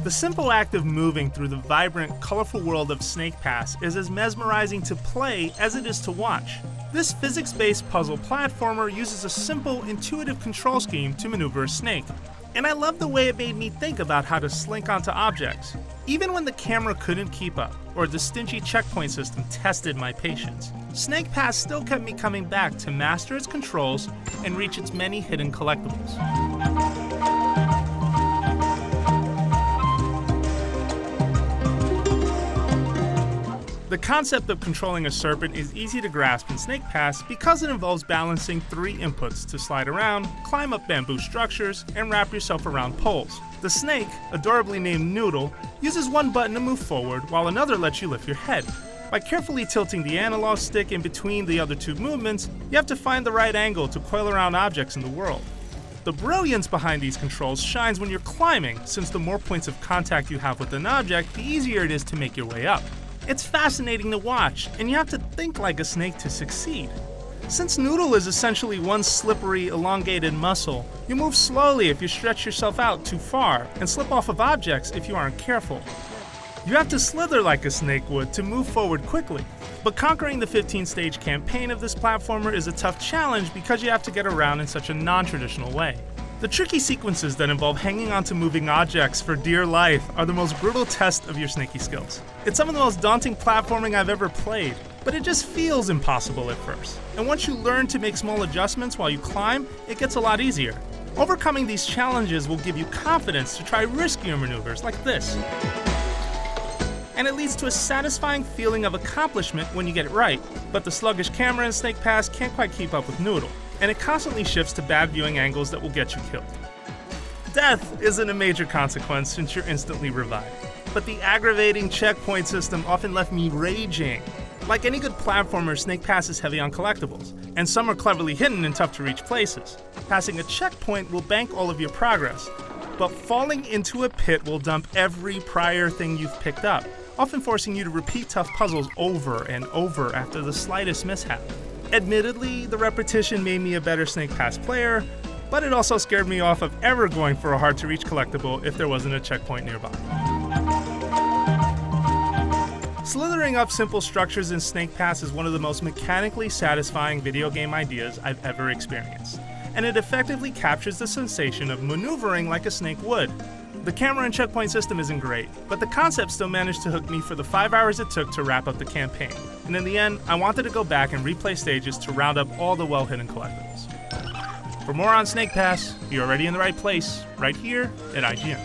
The simple act of moving through the vibrant, colorful world of Snake Pass is as mesmerizing to play as it is to watch. This physics-based puzzle platformer uses a simple, intuitive control scheme to maneuver a snake. And I love the way it made me think about how to slink onto objects, even when the camera couldn't keep up, or the stingy checkpoint system tested my patience. Snake Pass still kept me coming back to master its controls and reach its many hidden collectibles. The concept of controlling a serpent is easy to grasp in Snake Pass because it involves balancing 3 inputs to slide around, climb up bamboo structures, and wrap yourself around poles. The snake, adorably named Noodle, uses one button to move forward while another lets you lift your head. By carefully tilting the analog stick in between the other 2 movements, you have to find the right angle to coil around objects in the world. The brilliance behind these controls shines when you're climbing, since the more points of contact you have with an object, the easier it is to make your way up. It's fascinating to watch, and you have to think like a snake to succeed. Since Noodle is essentially one slippery, elongated muscle, you move slowly if you stretch yourself out too far, and slip off of objects if you aren't careful. You have to slither like a snake would to move forward quickly, but conquering the 15-stage campaign of this platformer is a tough challenge because you have to get around in such a non-traditional way. The tricky sequences that involve hanging onto moving objects for dear life are the most brutal test of your snaky skills. It's some of the most daunting platforming I've ever played, but it just feels impossible at first. And once you learn to make small adjustments while you climb, it gets a lot easier. Overcoming these challenges will give you confidence to try riskier maneuvers like this. And it leads to a satisfying feeling of accomplishment when you get it right. But the sluggish camera in Snake Pass can't quite keep up with Noodle, and it constantly shifts to bad viewing angles that will get you killed. Death isn't a major consequence since you're instantly revived, but the aggravating checkpoint system often left me raging. Like any good platformer, Snake Pass is heavy on collectibles, and some are cleverly hidden in tough-to-reach places. Passing a checkpoint will bank all of your progress, but falling into a pit will dump every prior thing you've picked up, often forcing you to repeat tough puzzles over and over after the slightest mishap. Admittedly, the repetition made me a better Snake Pass player, but it also scared me off of ever going for a hard-to-reach collectible if there wasn't a checkpoint nearby. Slithering up simple structures in Snake Pass is one of the most mechanically satisfying video game ideas I've ever experienced, and it effectively captures the sensation of maneuvering like a snake would. The camera and checkpoint system isn't great, but the concept still managed to hook me for the 5 hours it took to wrap up the campaign. And in the end, I wanted to go back and replay stages to round up all the well-hidden collectibles. For more on Snake Pass, you're already in the right place, right here at IGN.